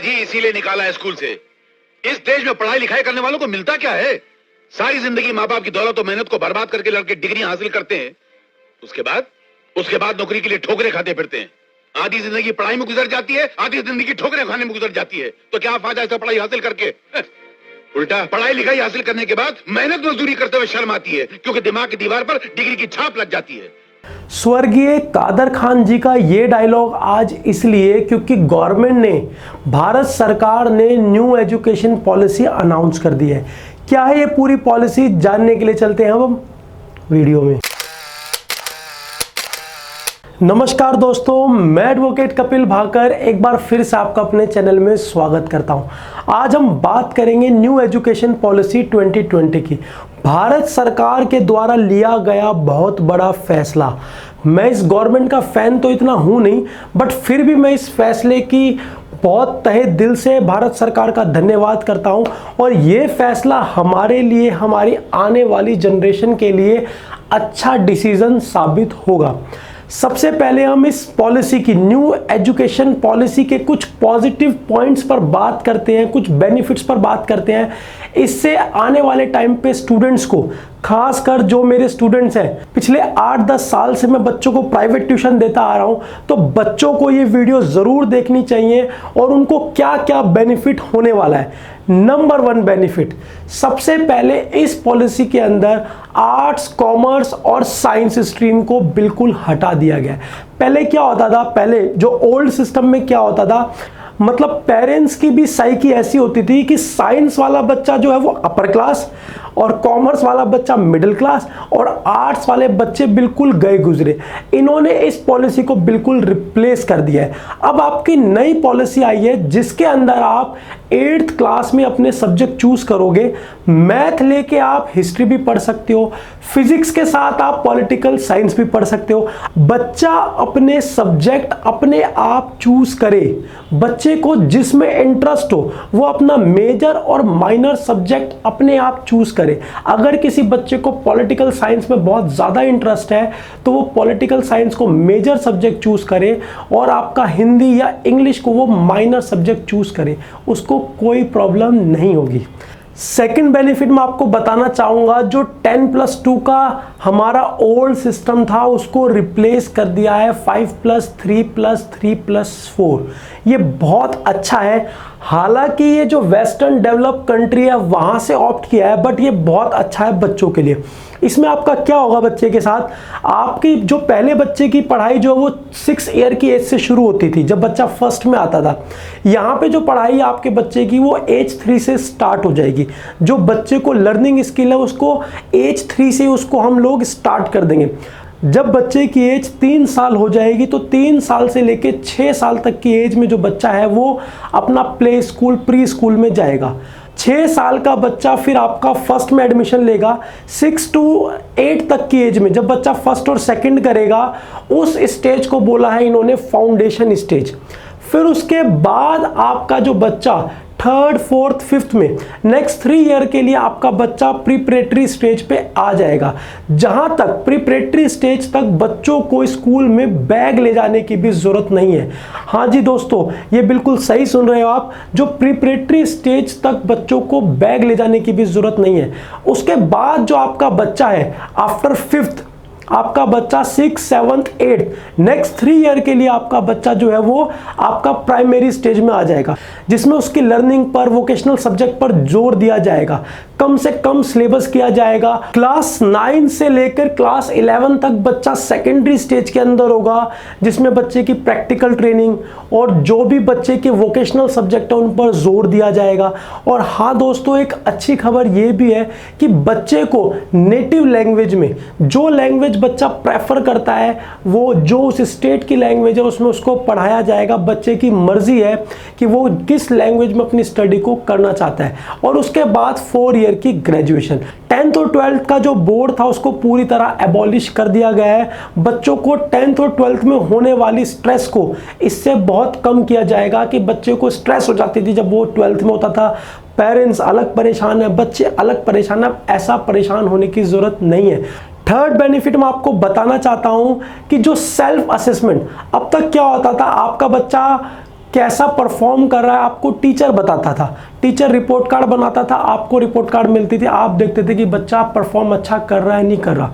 आज ही इसीलिए निकाला है स्कूल से। इस देश में पढ़ाई लिखाई करने वालों को मिलता क्या है? सारी जिंदगी माँ बाप की दौलत और मेहनत को बर्बाद करके लड़के डिग्री हासिल करते हैं। उसके बाद नौकरी के लिए ठोकरे खाते फिरते हैं। आधी जिंदगी पढ़ाई में गुजर जाती है, आधी जिंदगी ठोकरे खाने में गुजर जाती है। तो क्या फायदा ऐसा पढ़ाई हासिल करके? उल्टा पढ़ाई लिखाई हासिल करने के बाद मेहनत मजदूरी करते हुए शर्म आती है, क्योंकि दिमाग की दीवार पर डिग्री की छाप लग जाती है। स्वर्गीय कादर खान जी का ये डायलॉग आज इसलिए क्योंकि गवर्नमेंट ने, भारत सरकार ने न्यू एजुकेशन पॉलिसी अनाउंस कर दी है। क्या है ये पूरी पॉलिसी, जानने के लिए चलते हैं हम वीडियो में। नमस्कार दोस्तों, मैं एडवोकेट कपिल भाकर एक बार फिर से आपका अपने चैनल में स्वागत करता हूं। आज हम बात करेंगे न्यू एजुकेशन पॉलिसी 2020 की। भारत सरकार के द्वारा लिया गया बहुत बड़ा फैसला। मैं इस गवर्नमेंट का फैन तो इतना हूं नहीं, बट फिर भी मैं इस फैसले की बहुत तहे दिल से भारत सरकार का धन्यवाद करता हूं। और ये फैसला हमारे लिए, हमारी आने वाली जनरेशन के लिए अच्छा डिसीजन साबित होगा। सबसे पहले हम इस पॉलिसी की, न्यू एजुकेशन पॉलिसी के कुछ पॉजिटिव पॉइंट्स पर बात करते हैं, कुछ बेनिफिट्स पर बात करते हैं। इससे आने वाले टाइम पे स्टूडेंट्स को, खासकर जो मेरे स्टूडेंट्स हैं, पिछले 8-10 साल से मैं बच्चों को प्राइवेट ट्यूशन देता आ रहा हूं, तो बच्चों को ये वीडियो ज़रूर देखनी चाहिए और उनको क्या क्या बेनिफिट होने वाला है। नंबर 1 बेनिफिट, सबसे पहले इस पॉलिसी के अंदर आर्ट्स, कॉमर्स और साइंस स्ट्रीम को बिल्कुल हटा दिया गया है। पहले क्या होता था, पहले जो ओल्ड सिस्टम में क्या होता था, मतलब पेरेंट्स की भी साइकी ऐसी होती थी कि साइंस वाला बच्चा जो है वो अपर क्लास और कॉमर्स वाला बच्चा मिडिल क्लास और आर्ट्स वाले बच्चे बिल्कुल गए गुजरे। इन्होंने इस पॉलिसी को बिल्कुल रिप्लेस कर दिया है। अब आपकी नई पॉलिसी आई है जिसके अंदर आप 8th क्लास में अपने सब्जेक्ट चूज करोगे। मैथ लेके आप हिस्ट्री भी पढ़ सकते हो, फिजिक्स के साथ आप पॉलिटिकल साइंस भी पढ़ सकते हो। बच्चा अपने सब्जेक्ट अपने आप चूज करे। बच्चे को जिसमें इंटरेस्ट हो वो अपना मेजर और माइनर सब्जेक्ट अपने आप चूज करे। अगर किसी बच्चे को पॉलिटिकल साइंस में बहुत ज़्यादा इंटरेस्ट है तो वो पॉलिटिकल साइंस को मेजर सब्जेक्ट चूज करे और आपका हिंदी या इंग्लिश को वो माइनर सब्जेक्ट चूज करे, उसको कोई प्रॉब्लम नहीं होगी। सेकंड बेनिफिट मैं आपको बताना चाहूंगा, जो 10+2 का हमारा ओल्ड सिस्टम था उसको रिप्लेस कर दिया है 5+3+3+4। ये बहुत अच्छा है। हालांकि ये जो वेस्टर्न डेवलप कंट्री है वहां से ऑप्ट किया है, बट ये बहुत अच्छा है बच्चों के लिए। इसमें आपका क्या होगा, बच्चे के साथ आपकी जो पहले बच्चे की पढ़ाई जो वो 6 ईयर की एज से शुरू होती थी, जब बच्चा फर्स्ट में आता था। यहाँ पे जो पढ़ाई आपके बच्चे की वो एज 3 से स्टार्ट हो जाएगी। जो बच्चे को लर्निंग स्किल है उसको एज 3 से उसको हम लोग स्टार्ट कर देंगे। जब बच्चे की एज 3 साल हो जाएगी तो 3 साल से लेके 6 साल तक की एज में जो बच्चा है वो अपना प्ले स्कूल, प्री स्कूल में जाएगा। 6 साल का बच्चा फिर आपका फर्स्ट में एडमिशन लेगा। 6 to 8 तक की एज में जब बच्चा फर्स्ट और सेकंड करेगा, उस स्टेज को बोला है इन्होंने फाउंडेशन स्टेज। फिर उसके बाद आपका जो बच्चा 3rd, 4th, 5th में नेक्स्ट 3 ईयर के लिए आपका बच्चा प्रीपरेटरी स्टेज पे आ जाएगा। जहां तक प्रीपरेटरी स्टेज तक बच्चों को स्कूल में बैग ले जाने की भी जरूरत नहीं है। हाँ जी दोस्तों, ये बिल्कुल सही सुन रहे हो आप, जो प्रीपरेटरी स्टेज तक बच्चों को बैग ले जाने की भी जरूरत नहीं है। उसके बाद जो आपका बच्चा है आफ्टर 5th, आपका बच्चा 6th, 7th, 8th, next 3 year के लिए आपका बच्चा जो है वो आपका प्राइमरी स्टेज में आ जाएगा, जिसमें उसकी लर्निंग पर, वोकेशनल सब्जेक्ट पर जोर दिया जाएगा। कम से कम सिलेबस किया जाएगा। क्लास 9 से लेकर क्लास 11 तक बच्चा सेकेंडरी स्टेज के अंदर होगा, जिसमें बच्चे की प्रैक्टिकल ट्रेनिंग और जो भी बच्चे के वोकेशनल सब्जेक्ट है उन पर जोर दिया जाएगा। और हाँ दोस्तों, एक अच्छी खबर ये भी है कि बच्चे को नेटिव लैंग्वेज में, जो लैंग्वेज बच्चा प्रेफर करता है, वो जो उस स्टेट की लैंग्वेज है उसमें उसको पढ़ाया जाएगा। बच्चे की मर्जी है कि वो किस लैंग्वेज में अपनी स्टडी को करना चाहता है। और उसके बाद 4 ईयर की ग्रेजुएशन। 10th और 12th का जो बोर्ड था उसको पूरी तरह एबॉलिश कर दिया गया है। बच्चों को 10th और 12th में होने वाली स्ट्रेस को इससे बहुत कम किया जाएगा कि बच्चे को स्ट्रेस हो जाती थी जब वो 12th में होता था। पेरेंट्स अलग परेशान है, बच्चे अलग परेशान है, ऐसा परेशान होने की जरूरत नहीं है। थर्ड बेनिफिट मैं आपको बताना चाहता हूं कि जो सेल्फ असेसमेंट, अब तक क्या होता था, आपका बच्चा कैसा परफॉर्म कर रहा है आपको टीचर बताता था। टीचर रिपोर्ट कार्ड बनाता था, आपको रिपोर्ट कार्ड मिलती थी, आप देखते थे कि बच्चा परफॉर्म अच्छा कर रहा है नहीं कर रहा।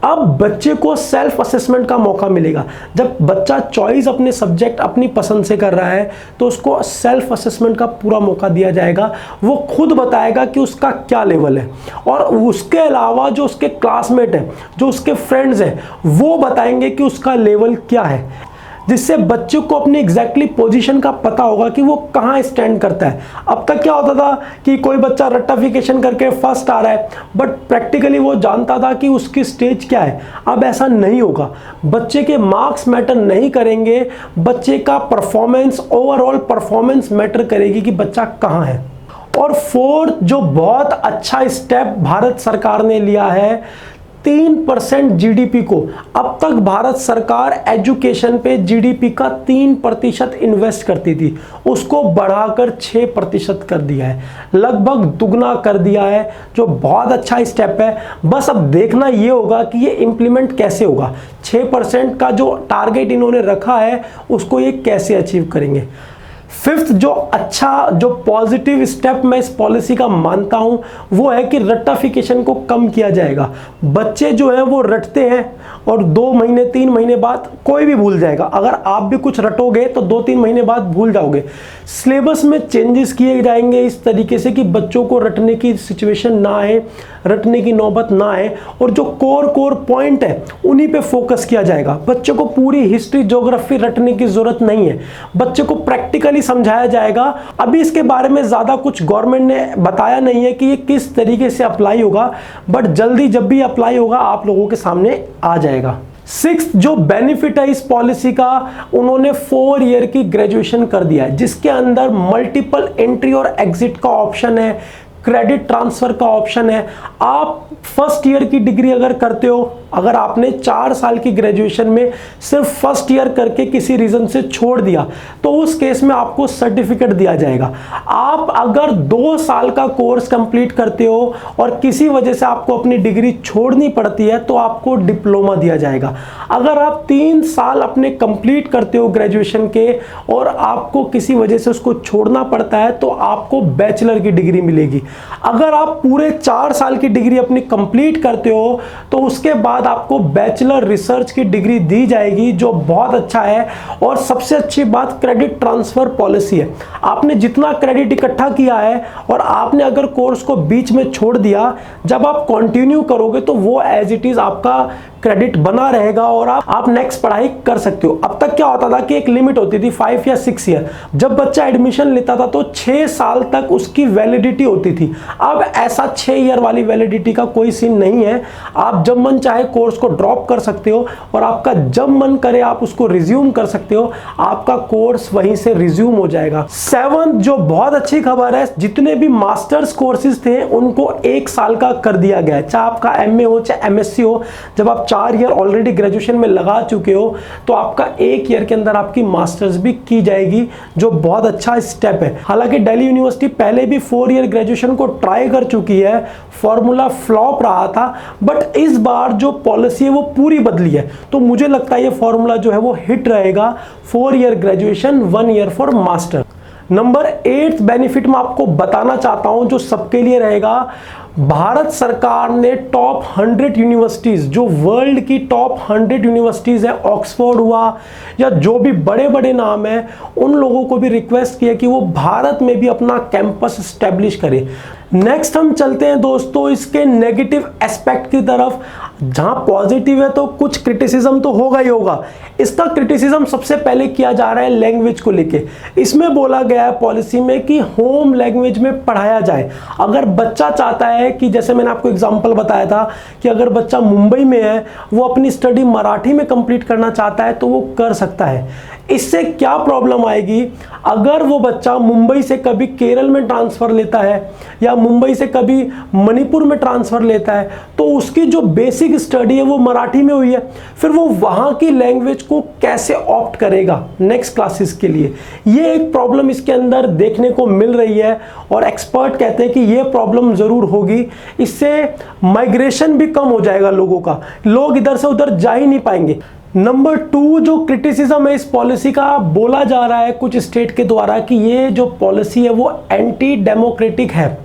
अब बच्चे को सेल्फ असेसमेंट का मौका मिलेगा। जब बच्चा चॉइस अपने सब्जेक्ट अपनी पसंद से कर रहा है तो उसको सेल्फ असेसमेंट का पूरा मौका दिया जाएगा। वो खुद बताएगा कि उसका क्या लेवल है, और उसके अलावा जो उसके क्लासमेट हैं, जो उसके फ्रेंड्स हैं, वो बताएंगे कि उसका लेवल क्या है, जिससे बच्चे को अपनी एग्जैक्टली पोजीशन का पता होगा कि वो कहाँ स्टैंड करता है। अब तक क्या होता था कि कोई बच्चा रट्टाफिकेशन करके फर्स्ट आ रहा है, बट प्रैक्टिकली वो जानता था कि उसकी स्टेज क्या है। अब ऐसा नहीं होगा। बच्चे के मार्क्स मैटर नहीं करेंगे, बच्चे का परफॉर्मेंस, ओवरऑल परफॉर्मेंस मैटर करेगी कि बच्चा कहाँ है। और फोर्थ जो बहुत अच्छा स्टेप भारत सरकार ने लिया है, 3% जीडीपी को, अब तक भारत सरकार एजुकेशन पे जीडीपी का 3% इन्वेस्ट करती थी, उसको बढ़ाकर 6% कर दिया है, लगभग दुगना कर दिया है, जो बहुत अच्छा स्टेप है। बस अब देखना ये होगा कि ये इम्प्लीमेंट कैसे होगा। 6% का जो टारगेट इन्होंने रखा है उसको ये कैसे अचीव करेंगे। फिफ्थ जो अच्छा, जो पॉजिटिव स्टेप मैं इस पॉलिसी का मानता हूं वो है कि रट्टाफिकेशन को कम किया जाएगा। बच्चे जो हैं वो रटते हैं और 2 महीने 3 महीने बाद कोई भी भूल जाएगा। अगर आप भी कुछ रटोगे तो 2-3 महीने बाद भूल जाओगे। सिलेबस में चेंजेस किए जाएंगे इस तरीके से कि बच्चों को रटने की सिचुएशन ना आए, रटने की नौबत ना आए, और जो कोर पॉइंट है उन्हीं पे फोकस किया जाएगा। बच्चों को पूरी हिस्ट्री ज्योग्राफी रटने की जरूरत नहीं है, बच्चे को प्रैक्टिकली समझाया जाएगा। अभी इसके बारे में ज्यादा कुछ गवर्नमेंट ने बताया नहीं है कि ये किस तरीके से अप्लाई होगा, बट जल्दी जब भी अप्लाई होगा आप लोगों के सामने आ जाएगा। 6th जो बेनिफिट है इस पॉलिसी का, उन्होंने 4 ईयर की ग्रेजुएशन कर दिया है, जिसके अंदर मल्टीपल एंट्री और एग्जिट का ऑप्शन है, क्रेडिट ट्रांसफर का ऑप्शन है। आप फर्स्ट ईयर की डिग्री अगर करते हो, अगर आपने 4 साल की ग्रेजुएशन में सिर्फ फर्स्ट ईयर करके किसी रीजन से छोड़ दिया तो उस केस में आपको सर्टिफिकेट दिया जाएगा। आप अगर 2 साल का कोर्स कंप्लीट करते हो और किसी वजह से आपको अपनी डिग्री छोड़नी पड़ती है तो आपको डिप्लोमा दिया जाएगा। अगर आप 3 साल अपने कंप्लीट करते हो ग्रेजुएशन के और आपको किसी वजह से उसको छोड़ना पड़ता है तो आपको बैचलर की डिग्री मिलेगी। अगर आप पूरे 4 साल की डिग्री अपनी कंप्लीट करते हो तो उसके बाद आपको बैचलर रिसर्च की डिग्री दी जाएगी, जो बहुत अच्छा है। और सबसे अच्छी बात क्रेडिट ट्रांसफर पॉलिसी है। आपने जितना क्रेडिट इकट्ठा किया है और आपने अगर कोर्स को बीच में छोड़ दिया, जब आप कंटिन्यू करोगे तो वो एज इट इज आपका क्रेडिट बना रहेगा और आप नेक्स्ट पढ़ाई कर सकते हो। अब तक क्या होता था कि एक लिमिट होती थी 5 या 6 ईयर, जब बच्चा एडमिशन लेता था तो 6 साल तक उसकी वैलिडिटी होती थी। अब ऐसा 6 ईयर वाली वैलिडिटी का कोई सीन नहीं है। आप जब मन चाहे कोर्स को ड्रॉप कर सकते हो और आपका जब मन करे आप उसको रिज्यूम कर सकते हो, आपका कोर्स वहीं से रिज्यूम हो जाएगा। 7th जो बहुत अच्छी खबर है, जितने भी मास्टर्स कोर्सेज थे उनको 1 साल का कर दिया गया है, चाहे आपका MA हो चाहे MSc हो। जब आप 4 ईयर ऑलरेडी ग्रेजुएशन में लगा चुके हो तो आपका 1 ईयर के अंदर आपकी मास्टर्स भी की जाएगी, जो बहुत अच्छा स्टेप है। हालांकि दिल्ली यूनिवर्सिटी पहले भी 4 ईयर ग्रेजुएशन को ट्राई कर चुकी है, फॉर्मूला फ्लॉप रहा था, बट इस बार जो पॉलिसी है वो पूरी बदली है, तो मुझे लगता है ये फॉर्मूला जो है वो हिट रहेगा। 4 year graduation, 1 year for master. Number 8 benefit मैं आपको बताना चाहता हूं जो सबके लिए रहेगा। भारत सरकार ने टॉप 100 यूनिवर्सिटीज, जो वर्ल्ड की टॉप 100 यूनिवर्सिटीज है, ऑक्सफोर्ड हुआ या जो भी बड़े बड़े नाम है, उन लोगों को भी रिक्वेस्ट किया कि वो भारत में भी अपना कैंपस स्टैब्लिश करें। नेक्स्ट हम चलते हैं दोस्तों इसके नेगेटिव एस्पेक्ट की तरफ। जहां पॉजिटिव है तो कुछ क्रिटिसिज्म तो होगा ही होगा। इसका क्रिटिसिज्म सबसे पहले किया जा रहा है लैंग्वेज को लेके। इसमें बोला गया है पॉलिसी में कि होम लैंग्वेज में पढ़ाया जाए। अगर बच्चा चाहता है कि, जैसे मैंने आपको एग्जांपल बताया था कि अगर बच्चा मुंबई में है, वो अपनी स्टडी मराठी में कंप्लीट करना चाहता है तो वो कर सकता है। इससे क्या प्रॉब्लम आएगी, अगर वो बच्चा मुंबई से कभी केरल में ट्रांसफर लेता है या मुंबई से कभी मणिपुर में ट्रांसफर लेता है तो उसकी जो बेसिक स्टडी है वो मराठी में हुई है, फिर वो वहाँ की लैंग्वेज को कैसे ऑप्ट करेगा नेक्स्ट क्लासेस के लिए। ये एक प्रॉब्लम इसके अंदर देखने को मिल रही है और एक्सपर्ट कहते हैं कि ये प्रॉब्लम ज़रूर होगी। इससे माइग्रेशन भी कम हो जाएगा लोगों का, लोग इधर से उधर जा ही नहीं पाएंगे। नंबर 2 जो क्रिटिसिज्म है इस पॉलिसी का, बोला जा रहा है कुछ स्टेट के द्वारा कि ये जो पॉलिसी है वो एंटी डेमोक्रेटिक है।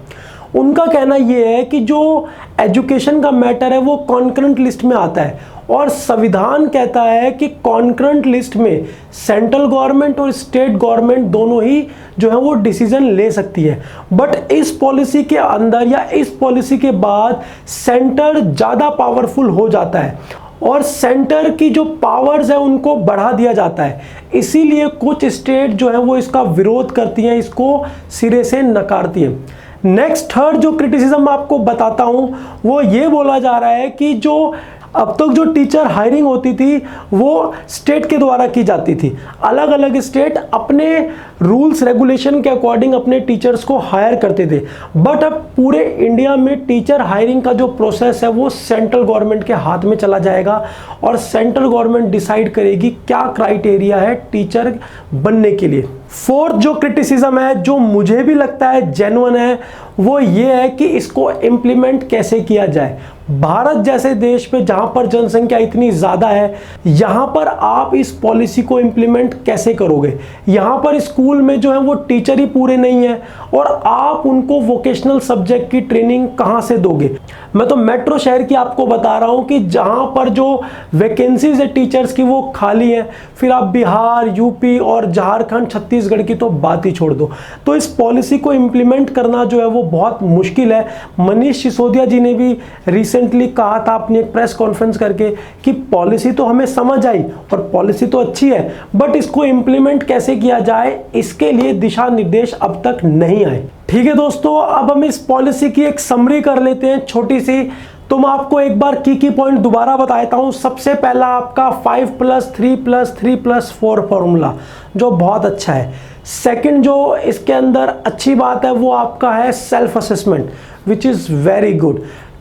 उनका कहना ये है कि जो एजुकेशन का मैटर है वो कॉन्करेंट लिस्ट में आता है और संविधान कहता है कि कॉन्करेंट लिस्ट में सेंट्रल गवर्नमेंट और स्टेट गवर्नमेंट दोनों ही जो है वो डिसीजन ले सकती है। बट इस पॉलिसी के अंदर या इस पॉलिसी के बाद सेंटर ज़्यादा पावरफुल हो जाता है और सेंटर की जो पावर्स है उनको बढ़ा दिया जाता है। इसीलिए कुछ स्टेट जो है वो इसका विरोध करती हैं, इसको सिरे से नकारती हैं। नेक्स्ट थर्ड जो क्रिटिसिज्म आपको बताता हूं वो ये बोला जा रहा है कि जो अब तक जो टीचर हायरिंग होती थी वो स्टेट के द्वारा की जाती थी। अलग अलग स्टेट अपने रूल्स रेगुलेशन के अकॉर्डिंग अपने टीचर्स को हायर करते थे। बट अब पूरे इंडिया में टीचर हायरिंग का जो प्रोसेस है वो सेंट्रल गवर्नमेंट के हाथ में चला जाएगा और सेंट्रल गवर्नमेंट डिसाइड करेगी क्या क्राइटेरिया है टीचर बनने के लिए। फोर्थ जो क्रिटिसिज्म है जो मुझे भी लगता है जेन्युइन है वो ये है कि इसको इम्प्लीमेंट कैसे किया जाए। भारत जैसे देश में जहां पर जनसंख्या इतनी ज़्यादा है, यहां पर आप इस पॉलिसी को इम्प्लीमेंट कैसे करोगे। यहां पर स्कूल में जो है वो टीचर ही पूरे नहीं है और आप उनको वोकेशनल सब्जेक्ट की ट्रेनिंग कहां से दोगे। मैं तो मेट्रो शहर की आपको बता रहा हूं कि जहां पर जो वैकेंसीज है टीचर्स की वो खाली है, फिर आप बिहार, यूपी और झारखंड, छत्तीसगढ़ की तो बात ही छोड़ दो। तो इस पॉलिसी को इम्प्लीमेंट करना जो है वो बहुत मुश्किल है। मनीष सिसोदिया जी ने भी रिसेंटली कहा था अपनी एक प्रेस कॉन्फ्रेंस करके कि पॉलिसी तो हमें समझ आई और पॉलिसी तो अच्छी है, बट इसको इम्प्लीमेंट कैसे किया जाए इसके लिए दिशा निर्देश अब तक नहीं आए। ठीक है दोस्तों, अब हम इस पॉलिसी की एक समरी कर लेते हैं छोटी सी। तो मैं आपको एक बार की पॉइंट दोबारा बताता हूं। सबसे पहला आपका 5+3+3+4 फॉर्मूला जो बहुत अच्छा है। सेकंड जो इसके अंदर अच्छी बात है वो आपका है self assessment which is very good.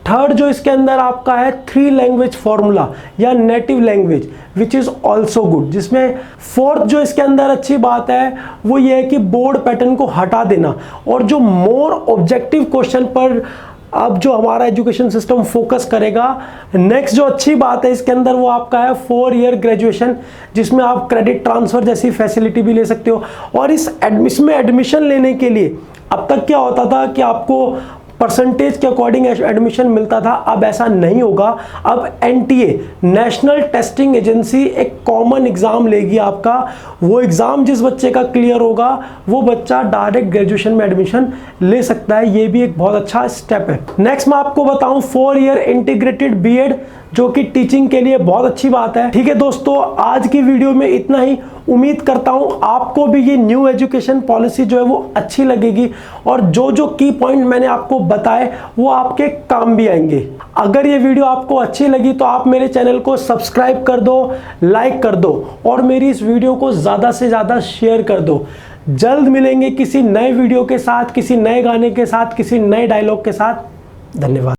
Third जो इसके अंदर आपका है 3 लैंग्वेज फॉर्मूला या native language which is also good. जिसमें फोर्थ जो इसके अंदर अच्छी बात है वो ये है कि बोर्ड पैटर्न को हटा देना और जो मोर ऑब्जेक्टिव क्वेश्चन पर अब जो हमारा एजुकेशन सिस्टम फोकस करेगा। नेक्स्ट जो अच्छी बात है इसके अंदर वो आपका है 4 ईयर ग्रेजुएशन जिसमें आप क्रेडिट ट्रांसफ़र जैसी फैसिलिटी भी ले सकते हो। और इसमें एडमिशन लेने के लिए अब तक क्या होता था कि आपको परसेंटेज के अकॉर्डिंग एडमिशन मिलता था, अब ऐसा नहीं होगा। अब एनटीए नेशनल टेस्टिंग एजेंसी एक कॉमन एग्जाम लेगी आपका। वो एग्जाम जिस बच्चे का क्लियर होगा वो बच्चा डायरेक्ट ग्रेजुएशन में एडमिशन ले सकता है। ये भी एक बहुत अच्छा स्टेप है। नेक्स्ट मैं आपको बताऊं 4 ईयर इंटीग्रेटेड बीएड जो कि टीचिंग के लिए बहुत अच्छी बात है। ठीक है दोस्तों, आज की वीडियो में इतना ही। उम्मीद करता हूं आपको भी ये न्यू एजुकेशन पॉलिसी जो है वो अच्छी लगेगी और जो जो की पॉइंट मैंने आपको बताए वो आपके काम भी आएंगे। अगर ये वीडियो आपको अच्छी लगी तो आप मेरे चैनल को सब्सक्राइब कर दो, लाइक कर दो और मेरी इस वीडियो को ज़्यादा से ज़्यादा शेयर कर दो। जल्द मिलेंगे किसी नए वीडियो के साथ, किसी नए गाने के साथ, किसी नए डायलॉग के साथ। धन्यवाद।